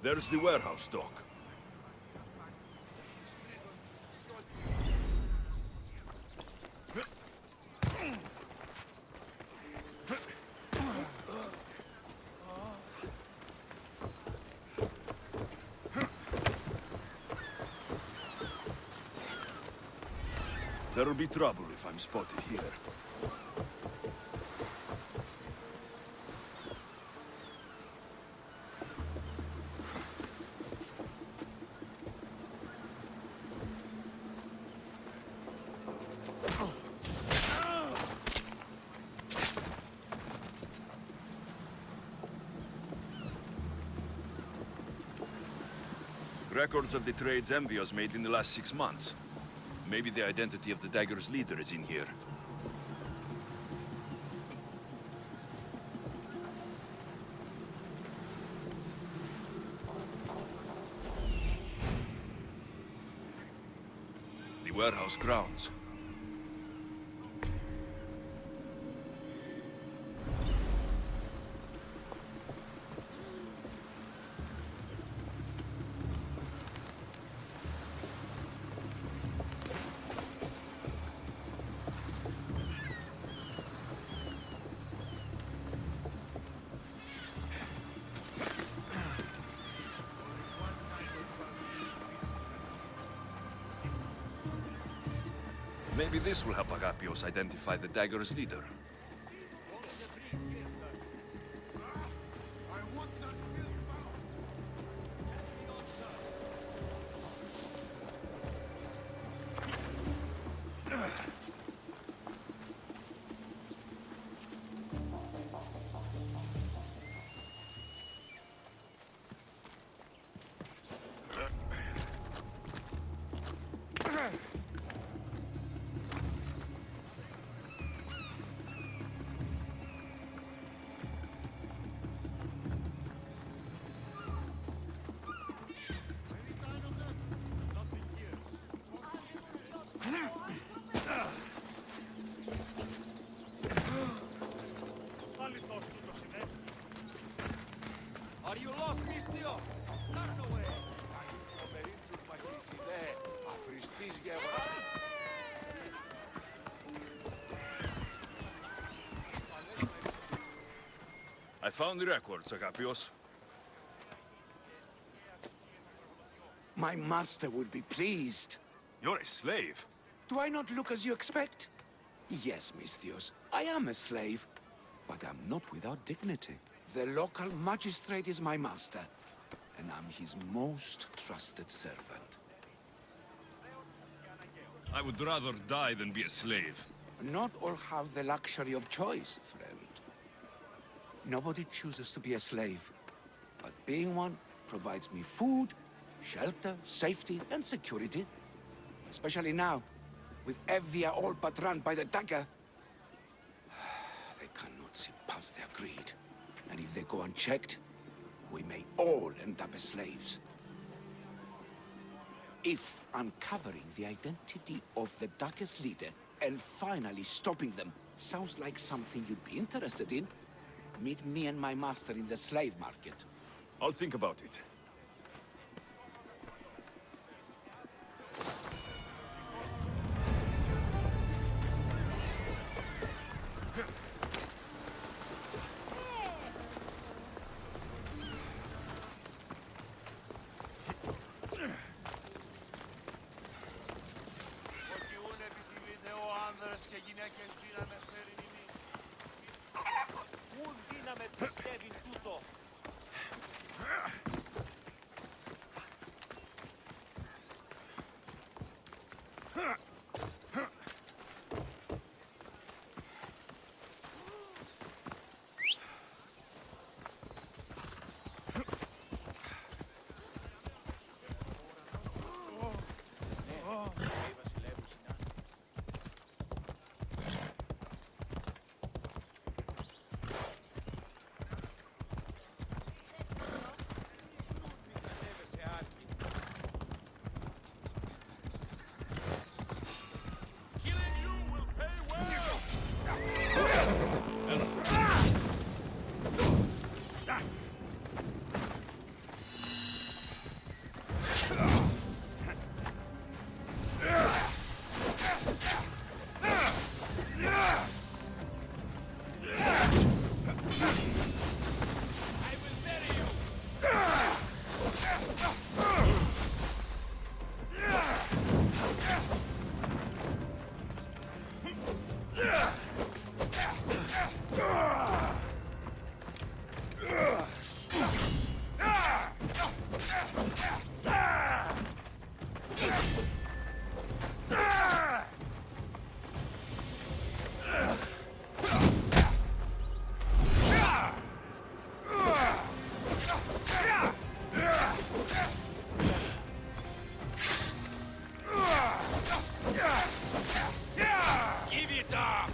There's the warehouse dock. There'll be trouble if I'm spotted here. Records of the trades Envios made in the last 6 months. Maybe the identity of the dagger's leader is in here. The warehouse grounds. Maybe this will help Alexios identify the dagger's leader. Are you lost, Mistios? Turn away! I found the records, Alexios. My master would be pleased. You're a slave. Do I not look as you expect? Yes, Misthios, I am a slave, but I'm not without dignity. The local magistrate is my master, and I'm his most trusted servant. I would rather die than be a slave. Not all have the luxury of choice, friend. Nobody chooses to be a slave, but being one provides me food, shelter, safety, and security. Especially now, with Evia all but run by the dagger. They cannot see past their greed. And if they go unchecked, we may all end up as slaves. If uncovering the identity of the dagger's leader and finally stopping them sounds like something you'd be interested in, meet me and my master in the slave market. I'll think about it. Give it up!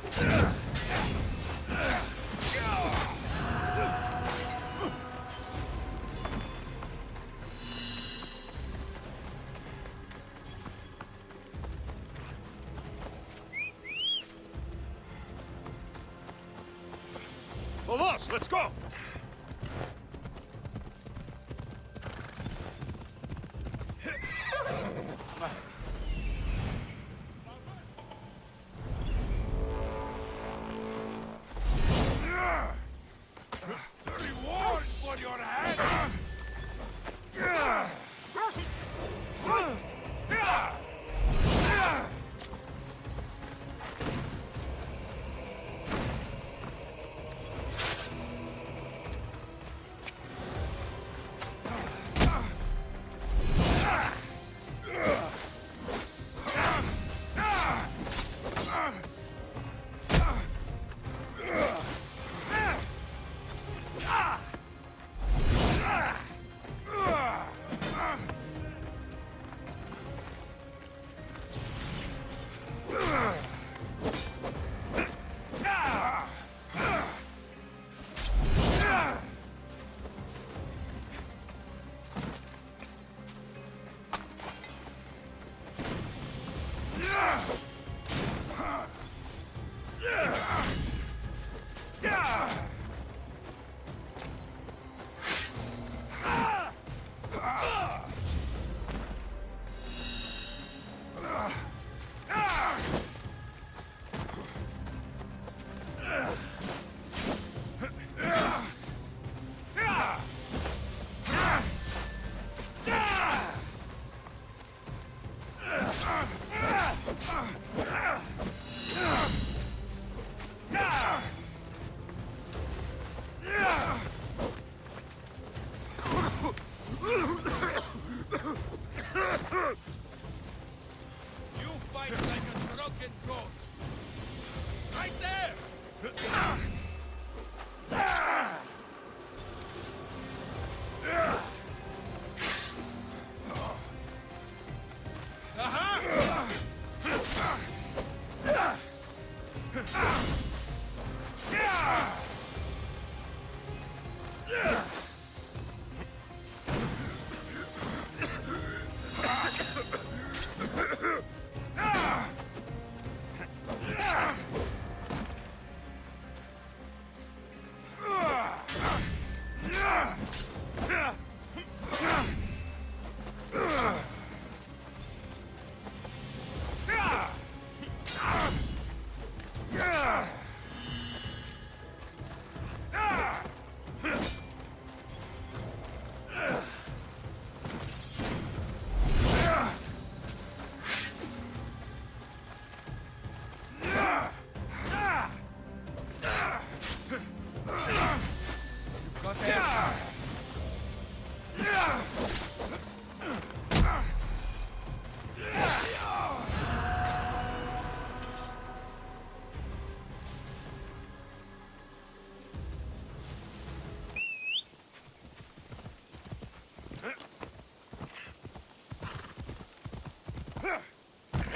Boss, let's go! Reward for your hand! You fight like a drunken goat! Right there!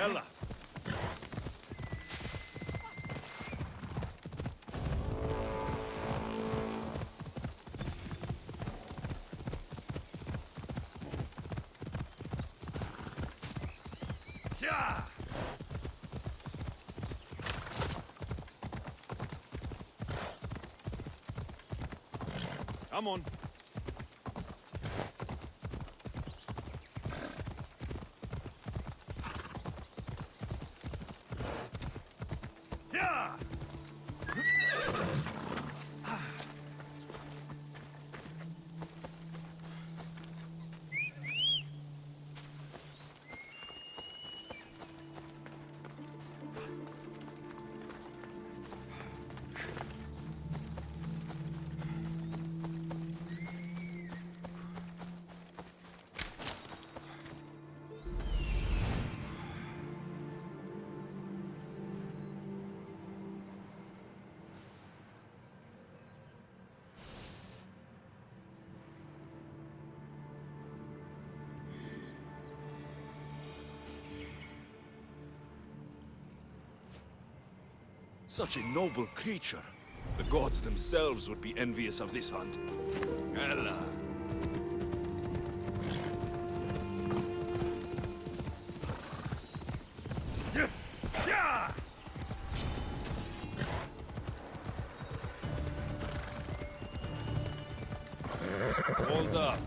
Ella! Yeah! Come on. Yeah! Such a noble creature. The gods themselves would be envious of this hunt. Ella. Hold up.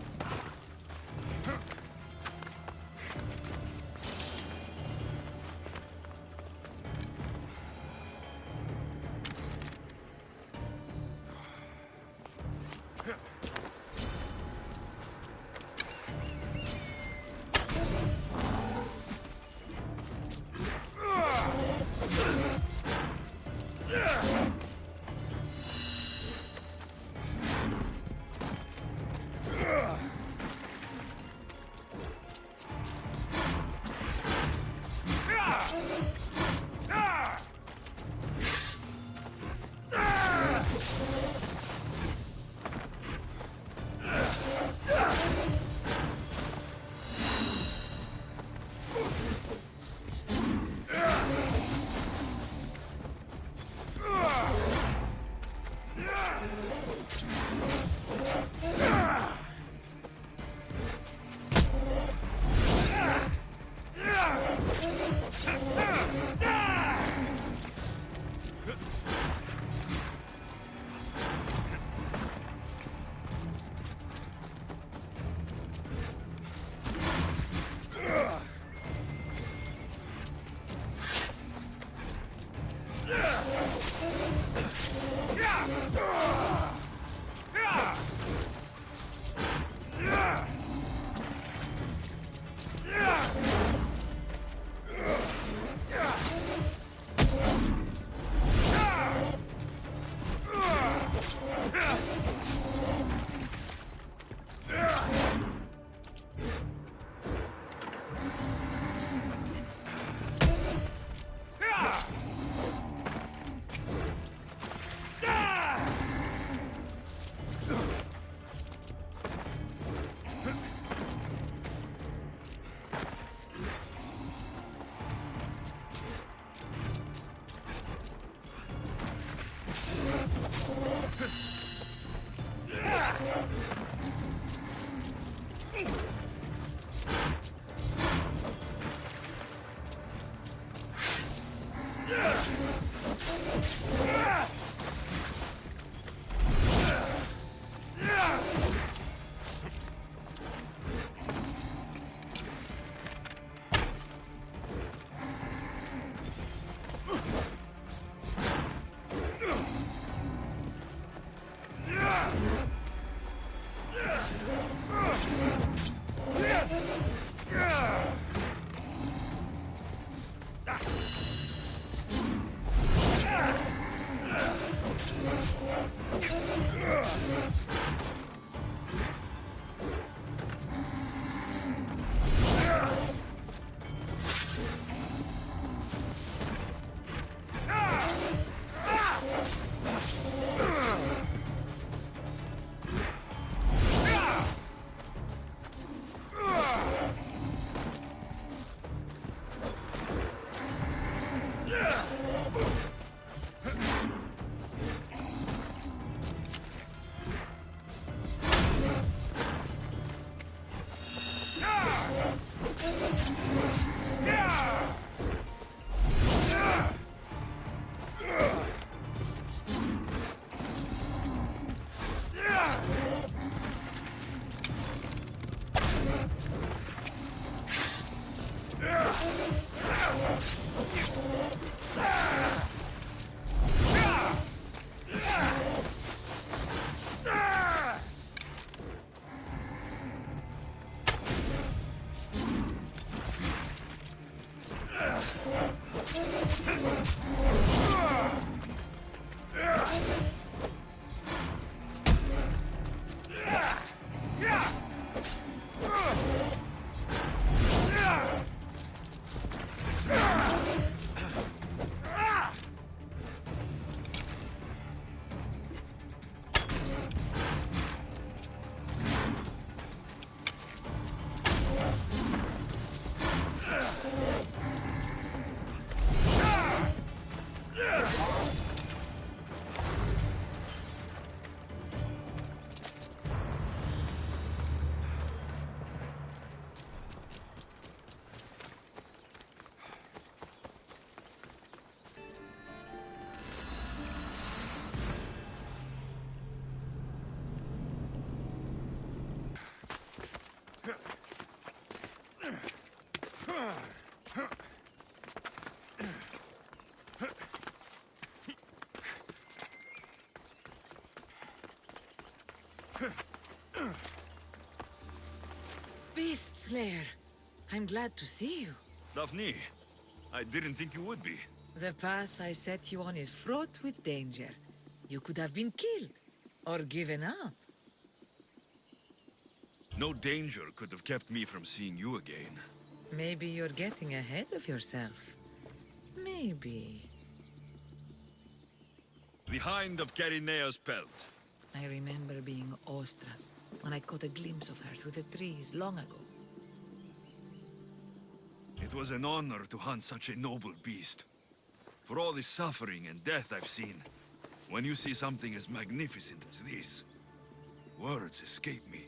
Slayer, I'm glad to see you. Daphne, I didn't think you would be. The path I set you on is fraught with danger. You could have been killed, or given up. No danger could have kept me from seeing you again. Maybe you're getting ahead of yourself. Maybe. The Hind of Carinea's pelt. I remember being awestruck when I caught a glimpse of her through the trees long ago. It was an honor to hunt such a noble beast. For all the suffering and death I've seen, when you see something as magnificent as this, words escape me.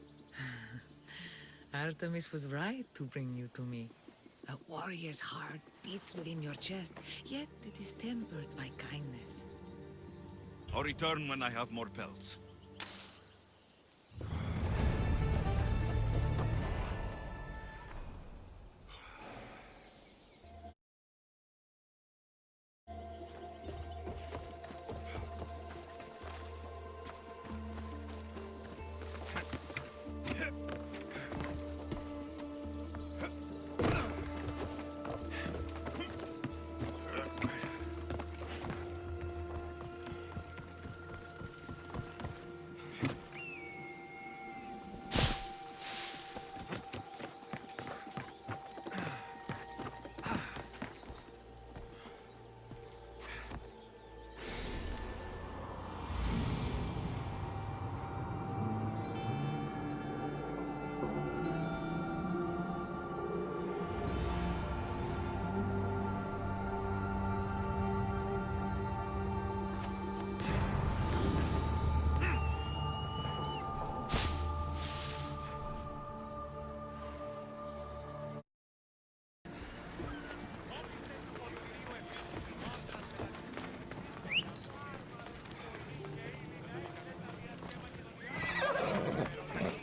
Artemis was right to bring you to me. A warrior's heart beats within your chest, yet it is tempered by kindness. I'll return when I have more pelts.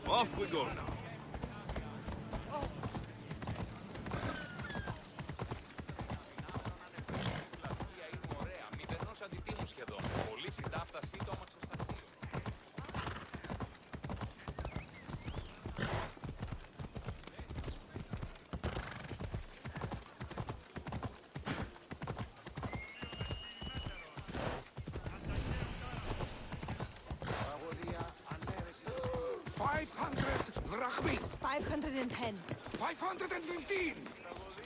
Off we go now. Drachmi! 510. 515!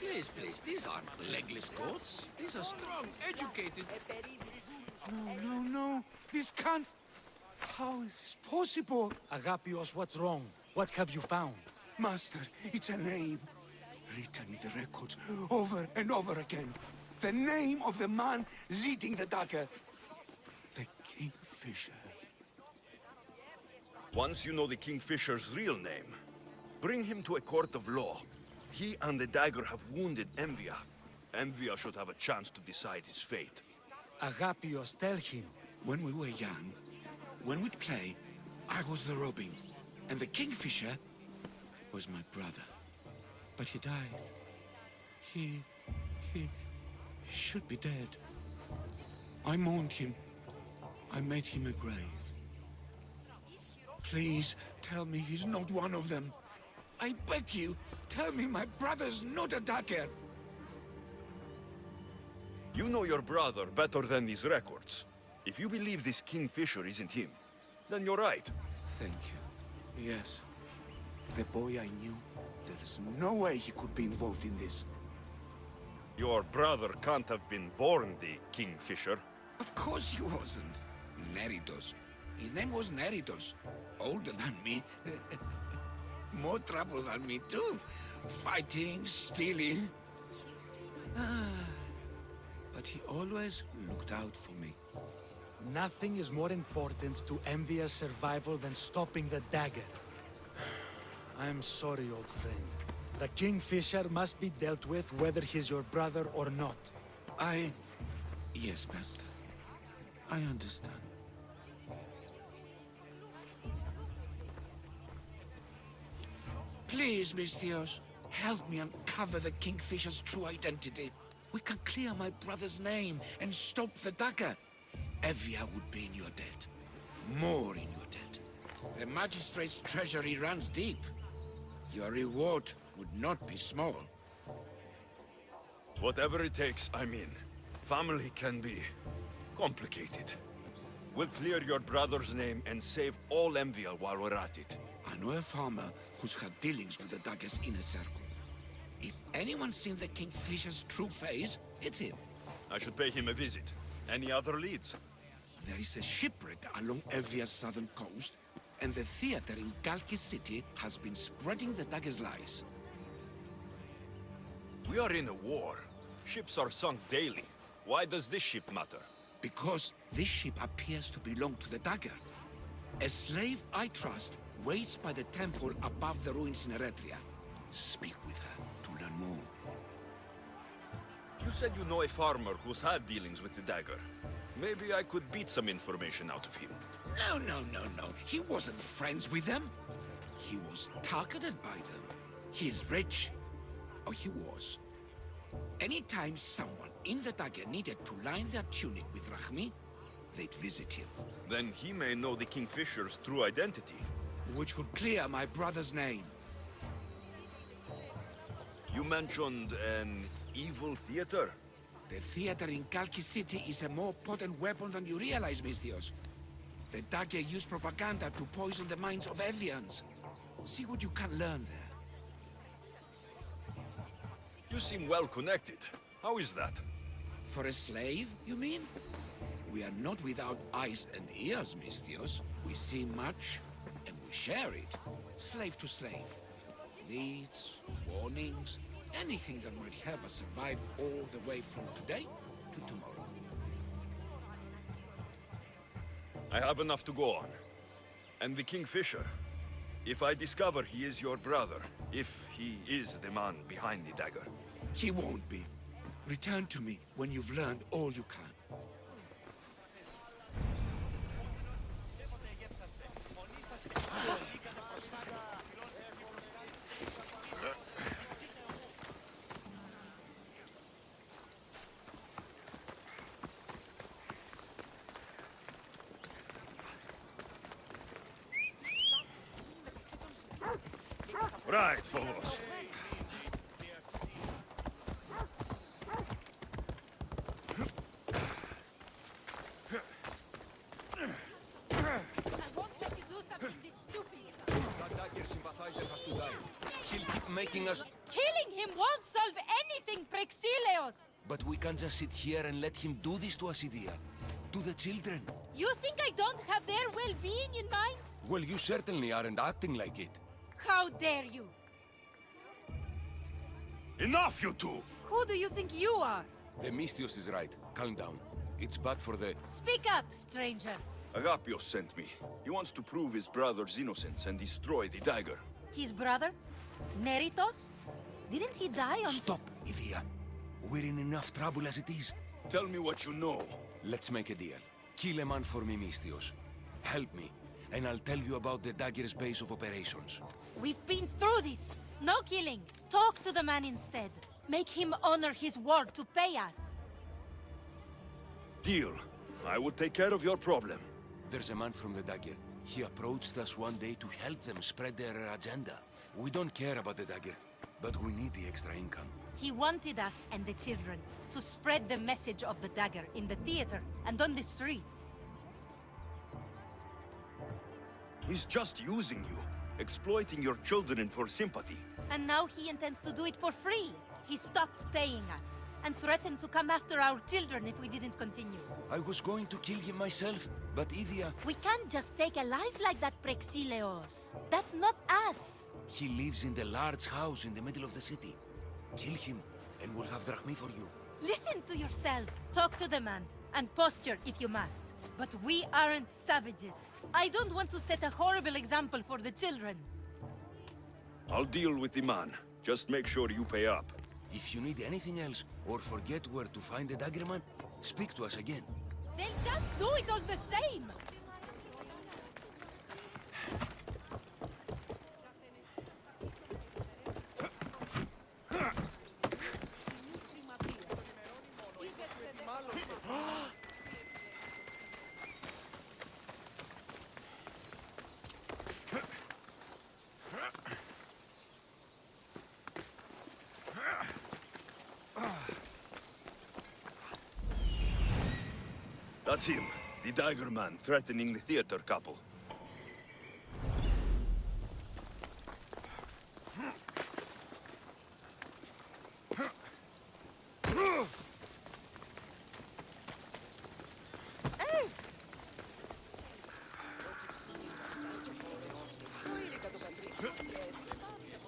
Yes, please. These aren't legless goats. These are strong, educated... No. This can't... How is this possible? Agapios, what's wrong? What have you found? Master, it's a name. Written in the records over and over again. The name of the man leading the dagger. The Kingfisher. Once you know the Kingfisher's real name, bring him to a court of law. He and the dagger have wounded Envia. Envia should have a chance to decide his fate. Agapios, tell him. When we were young, when we'd play, I was the robin, and the Kingfisher was my brother. But he died. He should be dead. I mourned him. I made him a grave. Please, tell me he's not one of them. I beg you, tell me my brother's not a dagger. You know your brother better than these records. If you believe this Kingfisher isn't him, then you're right. Thank you. Yes. The boy I knew, there's no way he could be involved in this. Your brother can't have been born the Kingfisher. Of course he wasn't. Neritos. His name was Neritos. Older than me. More trouble than me too. Fighting, stealing. But he always looked out for me. Nothing is more important to Envia's survival than stopping the dagger. I'm sorry, old friend. The Kingfisher must be dealt with whether he's your brother or not. Yes, Master. I understand. Please, Misthios, help me uncover the Kingfisher's true identity. We can clear my brother's name and stop the dagger. Evia would be in your debt. More in your debt. The Magistrate's treasury runs deep. Your reward would not be small. Whatever it takes, I mean. Family can be complicated. We'll clear your brother's name and save all Envial while we're at it. I know a farmer who's had dealings with the Dagger's inner circle. If anyone's seen the Kingfisher's true face, it's him. I should pay him a visit. Any other leads? There is a shipwreck along Evia's southern coast, and the theater in Galkis City has been spreading the Dagger's lies. We are in a war. Ships are sunk daily. Why does this ship matter? Because this ship appears to belong to the Dagger. A slave I trust waits by the temple above the ruins in Eretria. Speak with her to learn more. You said you know a farmer who's had dealings with the Dagger. Maybe I could beat some information out of him. No. He wasn't friends with them. He was targeted by them. He's rich. Oh, he was. Anytime someone in the Dagger needed to line their tunic with Rahmi, they'd visit him. Then he may know the Kingfisher's true identity. Which could clear my brother's name. You mentioned an evil theater? The theater in Kalki City is a more potent weapon than you realize, Misthios. The Dagger use propaganda to poison the minds of Evians. See what you can learn there. You seem well connected. How is that? For a slave, you mean? We are not without eyes and ears, Misthios. We see much, and we share it. Slave to slave. Needs, warnings, anything that might help us survive all the way from today to tomorrow. I have enough to go on. And the Kingfisher. If I discover he is your brother, if he is the man behind the Dagger. He won't be. Return to me when you've learned all you can. Right, fellows. I won't let you do something this stupid. That Dagger sympathizer has to die. He'll keep making us... Killing him won't solve anything, Prexileos! But we can't just sit here and let him do this to us, Idia. To the children. You think I don't have their well-being in mind? Well, you certainly aren't acting like it. How dare you? Enough, you two! Who do you think you are? The Misthios is right. Calm down. It's bad for the... Speak up, stranger. Agapios sent me. He wants to prove his brother's innocence and destroy the Dagger. His brother? Neritos? Didn't he die on... Stop, Idia. We're in enough trouble as it is. Tell me what you know. Let's make a deal. Kill a man for me, Misthios. Help me, and I'll tell you about the Dagger's base of operations. We've been through this. No killing. Talk to the man instead. Make him honor his word to pay us. Deal. I will take care of your problem. There's a man from the Dagger. He approached us one day to help them spread their agenda. We don't care about the Dagger, but we need the extra income. He wanted us and the children to spread the message of the Dagger in the theater and on the streets. He's just using you, exploiting your children for sympathy. And now he intends to do it for free. He stopped paying us and threatened to come after our children if we didn't continue. I was going to kill him myself, but Idia... We can't just take a life like that, Prexileos. That's not us. He lives in the large house in the middle of the city. Kill him, and we'll have drachmi for you. Listen to yourself. Talk to the man, and posture if you must. But we aren't savages. I don't want to set a horrible example for the children. I'll deal with the man. Just make sure you pay up. If you need anything else, or forget where to find the Daggerman, speak to us again. They'll just do it all the same! That's him, the dagger man threatening the theater couple.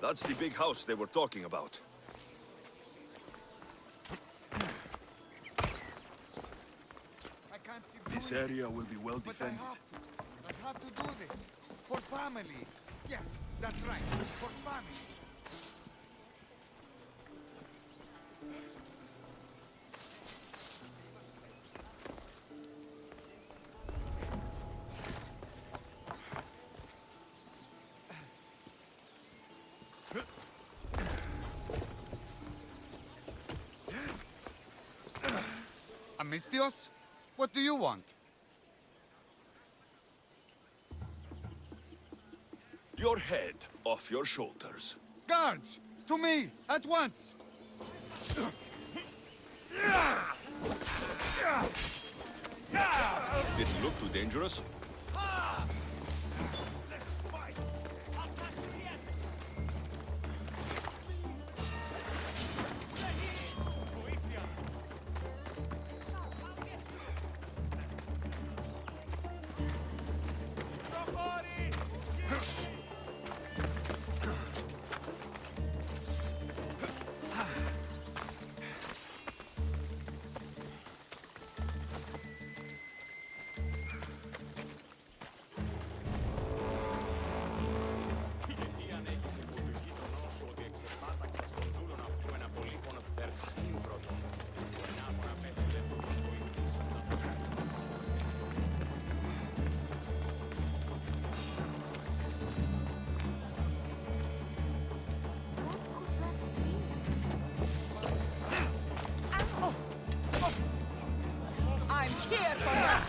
That's the big house they were talking about. This area will be well defended. I have to do this. For family. Yes, that's right. For family. Amistios? What do you want? Your head off your shoulders. Guards! To me! At once! Didn't look too dangerous. I'm here for that!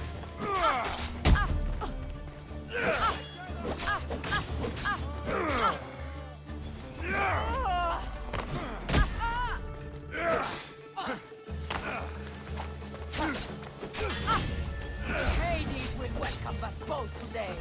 Hades will welcome us both today!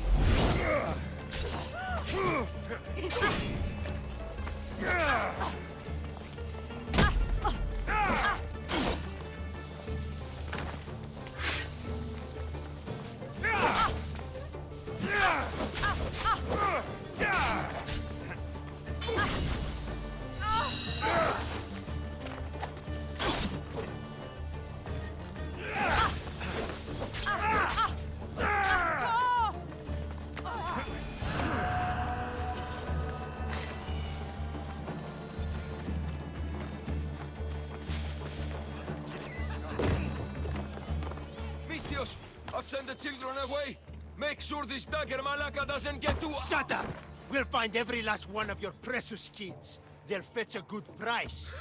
Mistios, I've sent the children away. Make sure this dagger malaka doesn't get to... Shut up! We'll find every last one of your precious kids. They'll fetch a good price.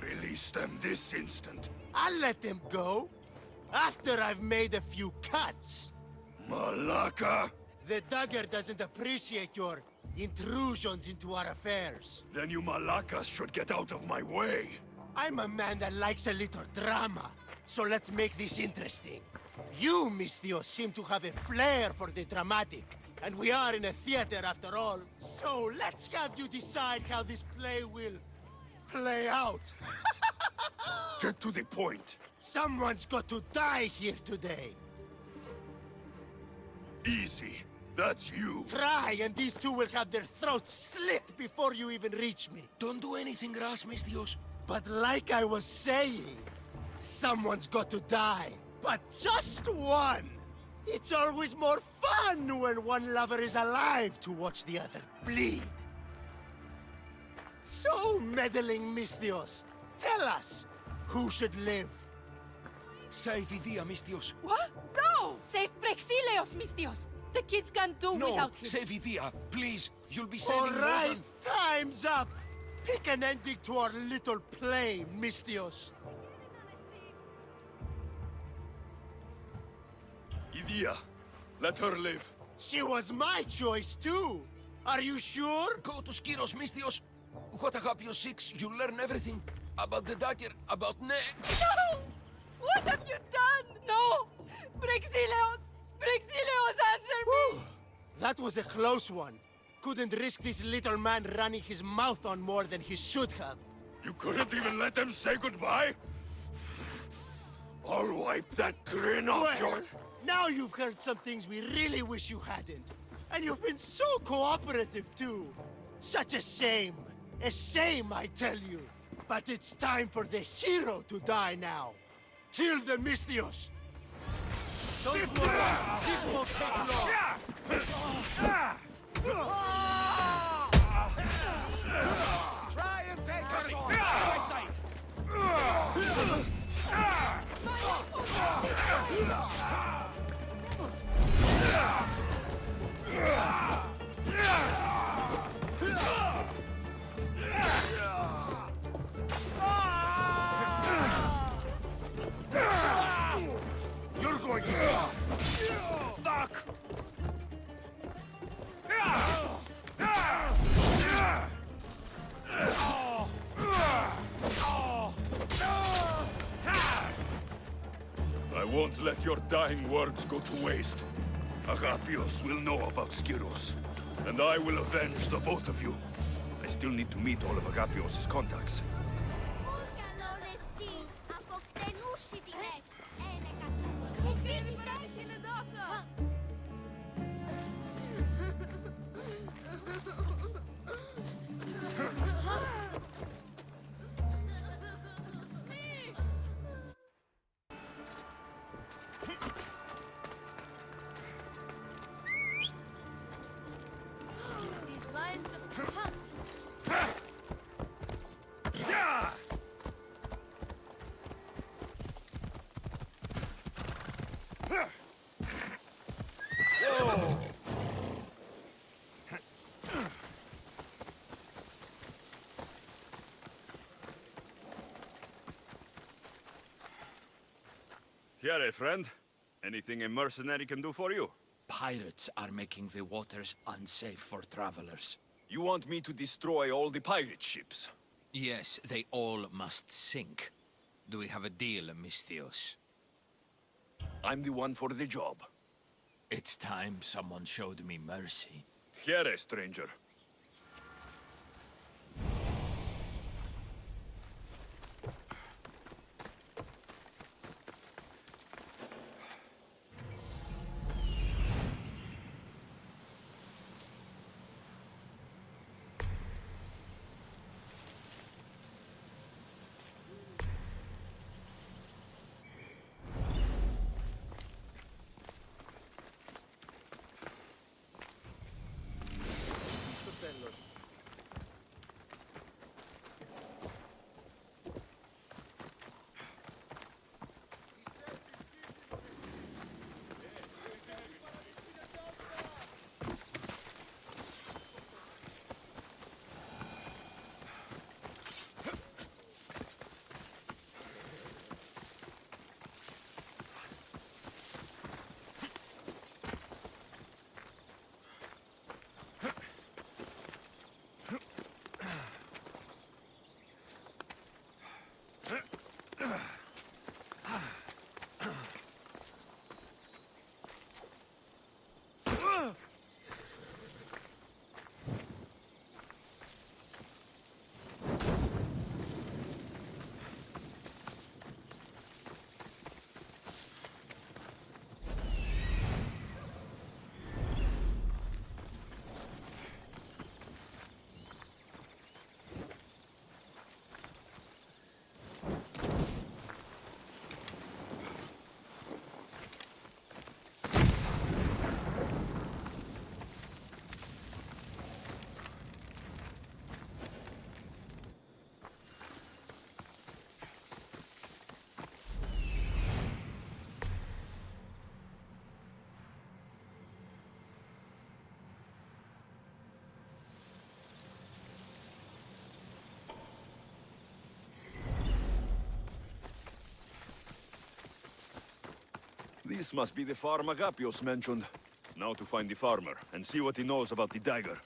Release them this instant. I'll let them go. After I've made a few cuts. Malaka! The dagger doesn't appreciate your intrusions into our affairs. Then you Malakas should get out of my way. I'm a man that likes a little drama. So let's make this interesting. You, Mistios, seem to have a flair for the dramatic. And we are in a theater after all. So let's have you decide how this play will play out. Get to the point. Someone's got to die here today. Easy. That's you. Try, and these two will have their throats slit before you even reach me. Don't do anything rash, Mistios. But like I was saying, someone's got to die. But just one! It's always more fun when one lover is alive to watch the other bleed. So, meddling Mistios, tell us, who should live? Save Idia, Mistios. What? No! Save Praxilios, Mistios! The kids can't do No, without him. save Idia, please. You'll be All saving right, more than... time's up! Pick an ending to our little play, Mistios. Idia, let her live. She was my choice, too. Are you sure? Go to Skiros, Mistios. What Agapio seeks, you learn everything. About the dagger, about No! What have you done? No! Brexilios! Brexilios, answer me! That was a close one. Couldn't risk this little man running his mouth on more than he should have. You couldn't even let them say goodbye? I'll wipe that grin off your... Now you've heard some things we really wish you hadn't. And you've been so cooperative, too. Such a shame. A shame, I tell you. But it's time for the hero to die now. Kill the Misthios. Don't worry. This won't take long. Try and take us on! I say! You're going to stop! Fuck! I won't let your dying words go to waste. Agapios will know about Skiros, and I will avenge the both of you. I still need to meet all of Agapios' contacts. These lines of... Here, friend. Anything a mercenary can do for you? Pirates are making the waters unsafe for travelers. You want me to destroy all the pirate ships? Yes, they all must sink. Do we have a deal, Misthios? I'm the one for the job. It's time someone showed me mercy. Here, stranger. This must be the farm Agapios mentioned. Now to find the farmer, and see what he knows about the dagger.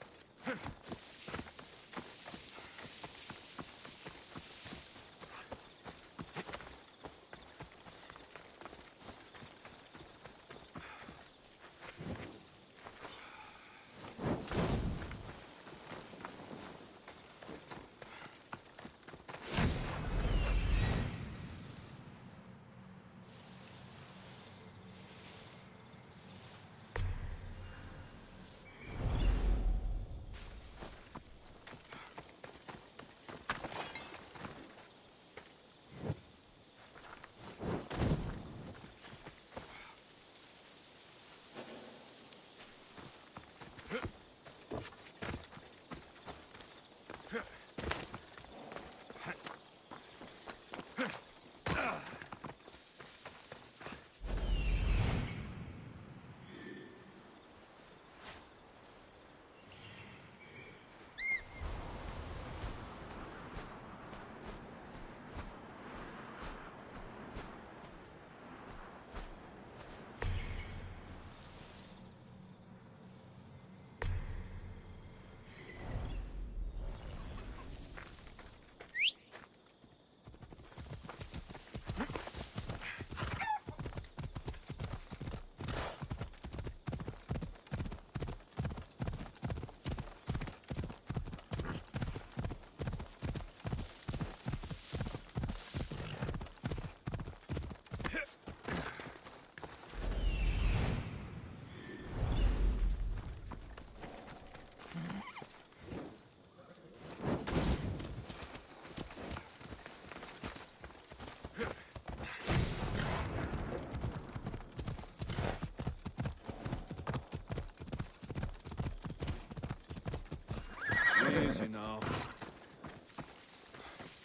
Easy now.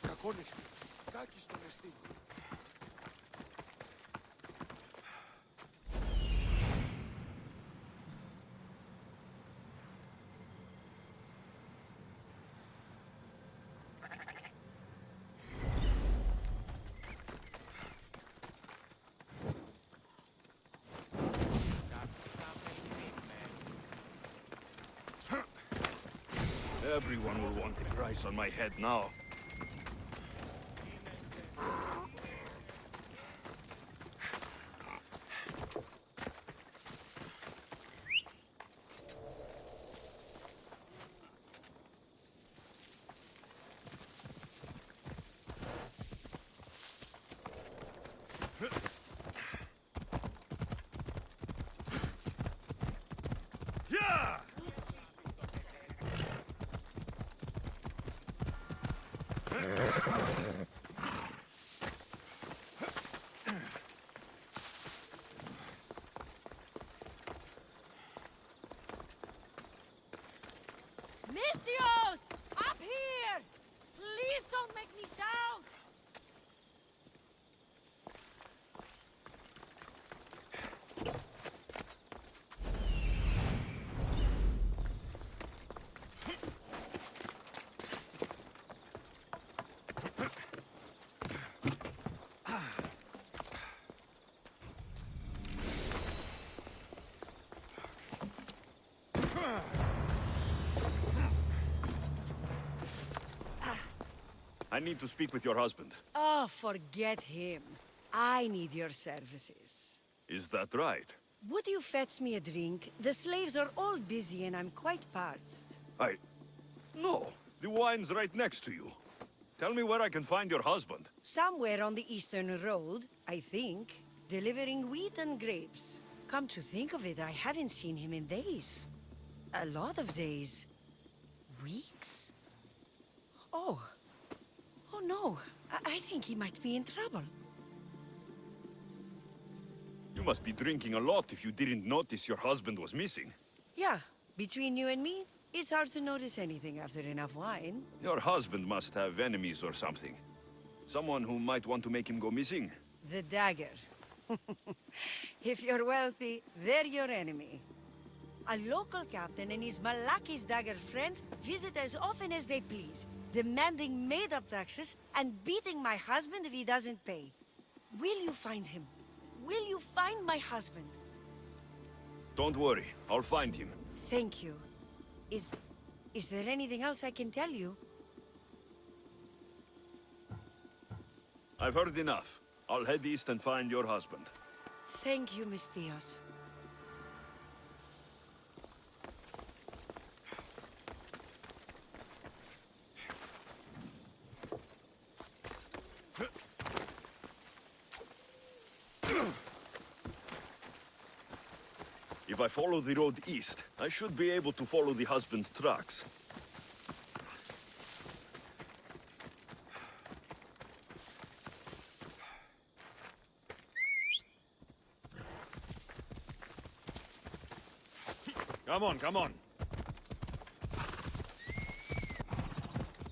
Κακόνιστη. Κάκι στον εστί. Everyone will want a price on my head now. Yeah! Misthios! Up here! Please don't make me shout! I need to speak with your husband. Oh, forget him. I need your services. Is that right? Would you fetch me a drink? The slaves are all busy and I'm quite parched. No, the wine's right next to you. Tell me where I can find your husband. Somewhere on the eastern road, I think, delivering wheat and grapes. Come to think of it, I haven't seen him in days. A lot of days. Weeks? Oh. Oh no, I think he might be in trouble. You must be drinking a lot if you didn't notice your husband was missing. Yeah, between you and me, it's hard to notice anything after enough wine. Your husband must have enemies or something. Someone who might want to make him go missing. The dagger. If you're wealthy, they're your enemy. A local captain and his Malaki's dagger friends visit as often as they please, demanding made-up taxes and beating my husband if he doesn't pay. Will you find him? Will you find my husband? Don't worry, I'll find him. Thank you. Is there anything else I can tell you? I've heard enough. I'll head east and find your husband. Thank you, Misthios. If I follow the road east, I should be able to follow the husband's tracks. Come on, come on.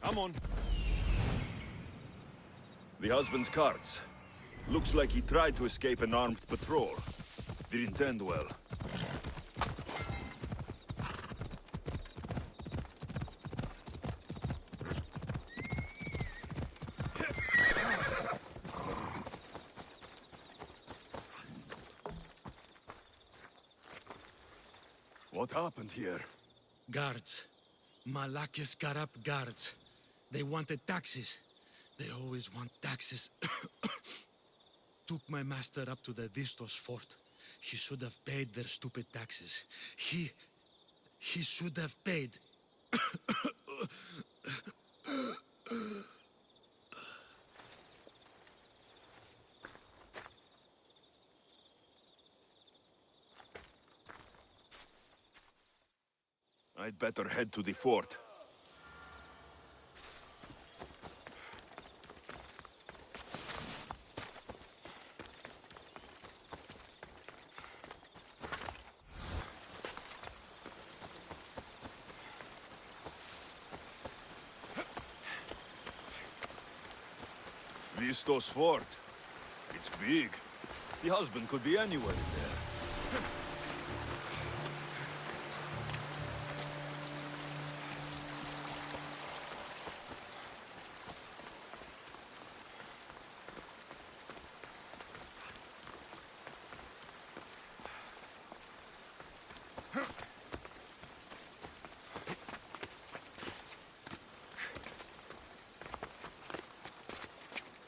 Come on. The husband's carts. Looks like he tried to escape an armed patrol. Didn't end well. What happened here? Guards. Malaki's got up guards. They wanted taxes. They always want taxes. Took my master up to the Distos fort. He should have paid their stupid taxes. He should have paid. I'd better head to the fort. Vistos fort. It's big. The husband could be anywhere in there.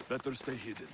Better stay hidden.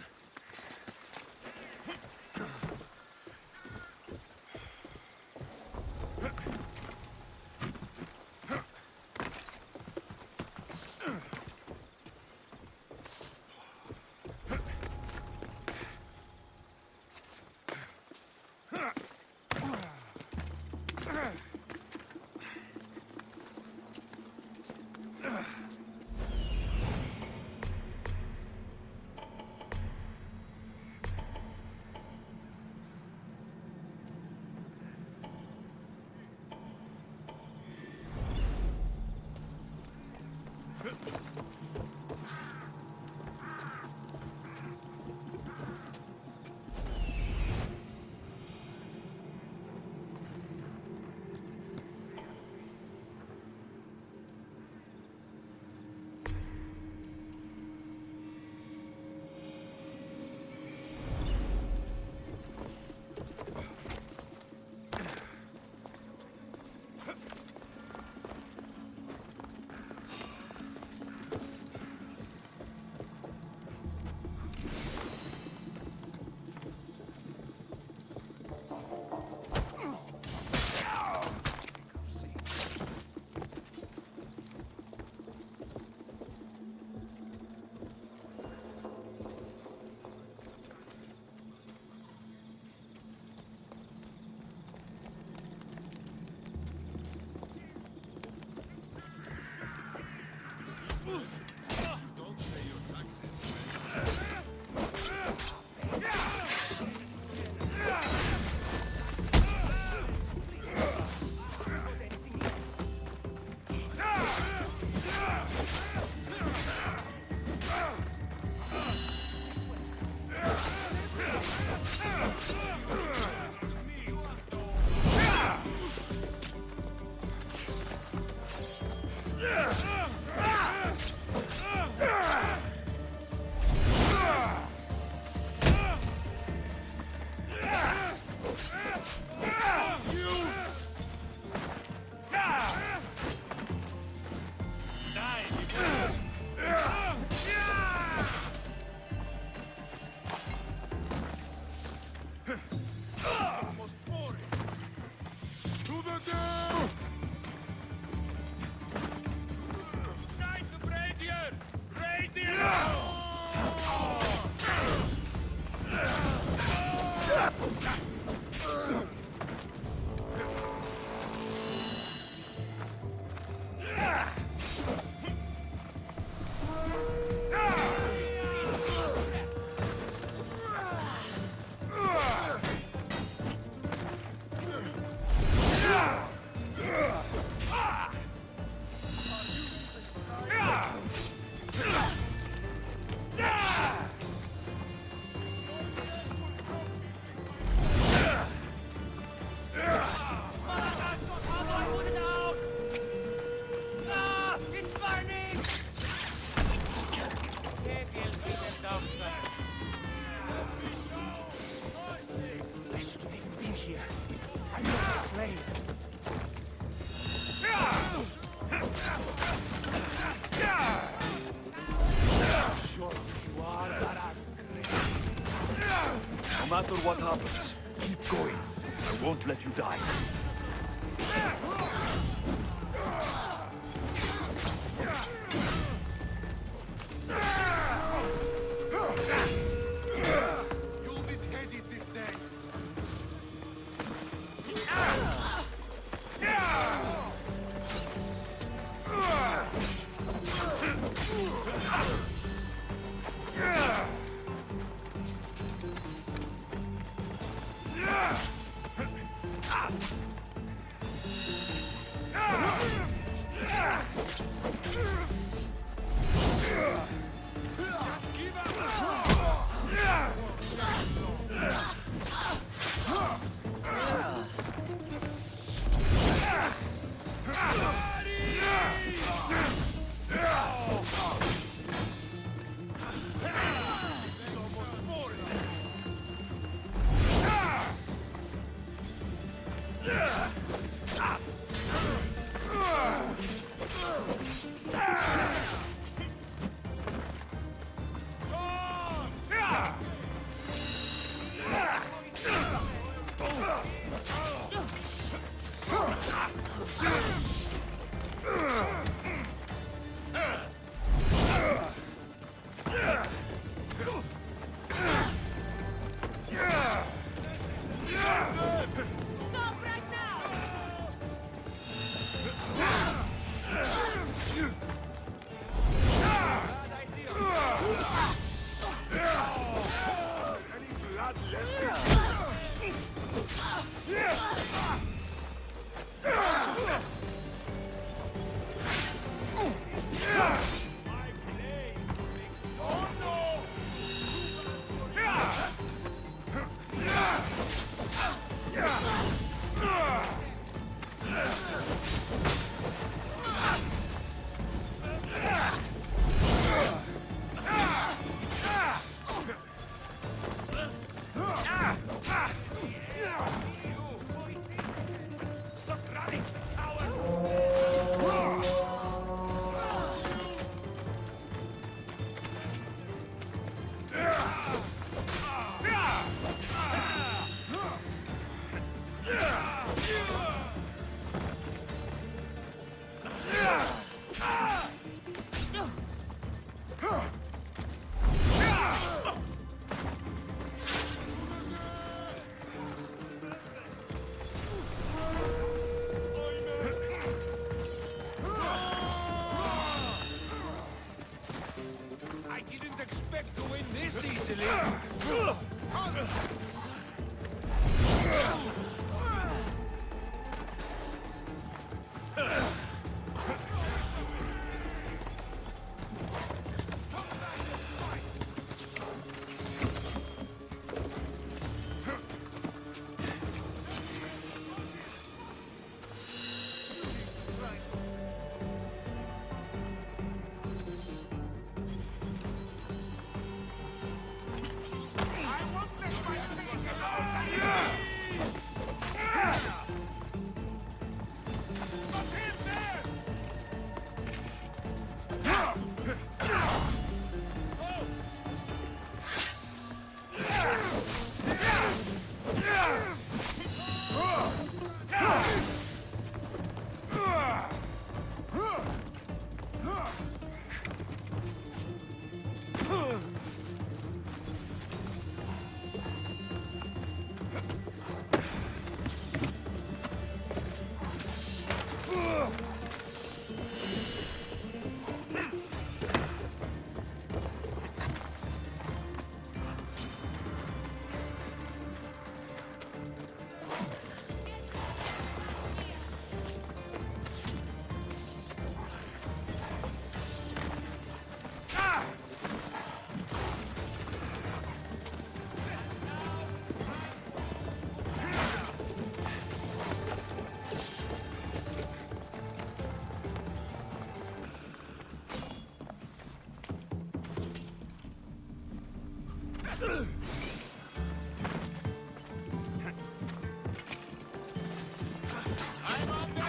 No matter what happens, keep going. I won't let you die. You'll be headed this day. Just give up! this easily.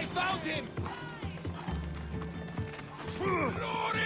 I found him! Glory!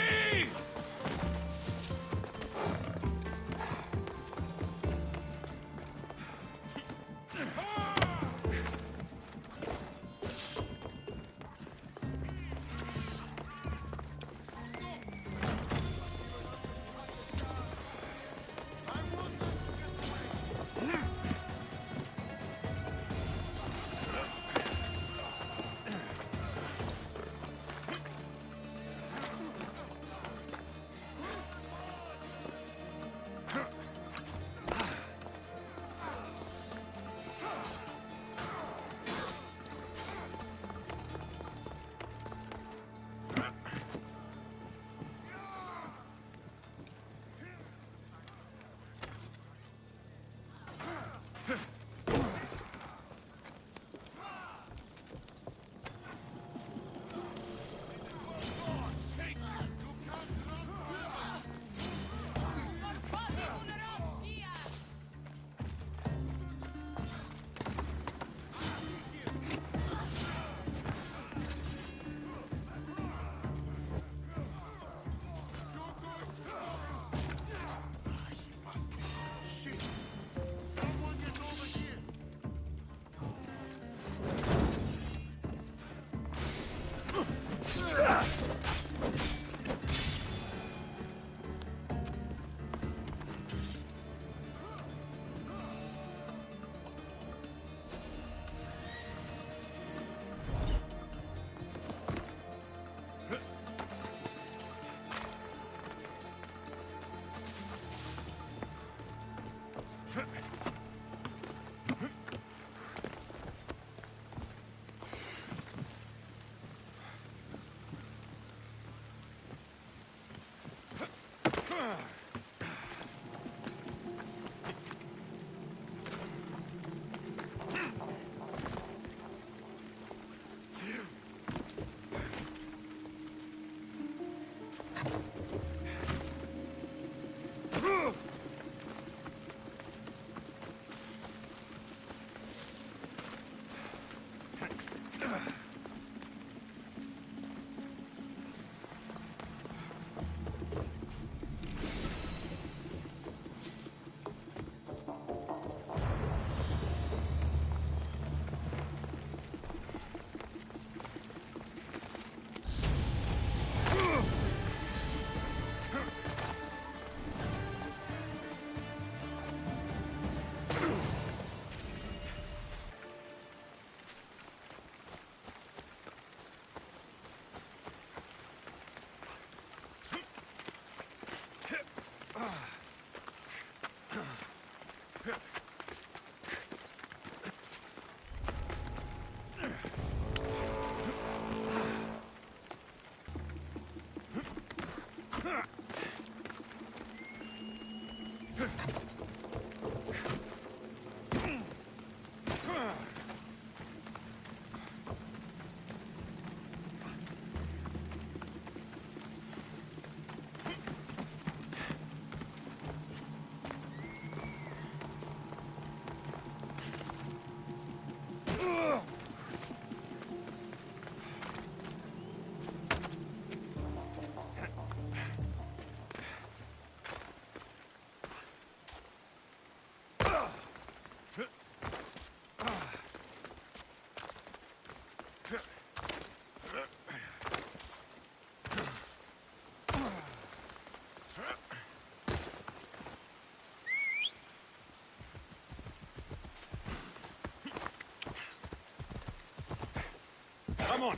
Come on.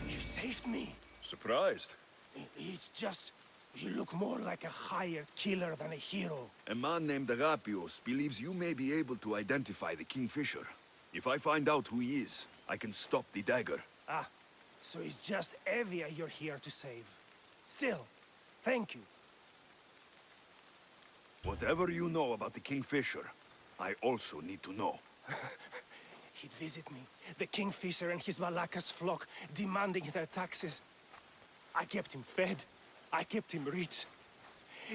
You saved me. Surprised? It's just... you look more like a hired killer than a hero. A man named Alexios believes you may be able to identify the Kingfisher. If I find out who he is, I can stop the dagger. Ah, so it's just Evia you're here to save. Still, thank you. Whatever you know about the Kingfisher, I also need to know. He'd visit me, the Kingfisher and his Malakas flock, demanding their taxes. I kept him fed. I kept him rich.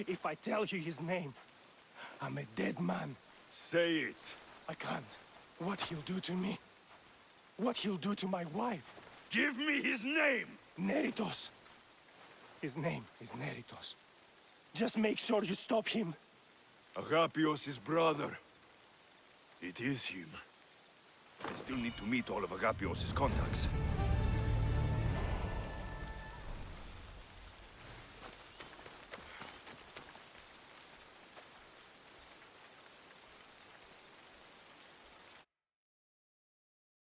If I tell you his name, I'm a dead man. Say it. I can't. What he'll do to me. What he'll do to my wife. Give me his name! Neritos. His name is Neritos. Just make sure you stop him. Alexios' brother. It is him. I still need to meet all of Alexios' contacts.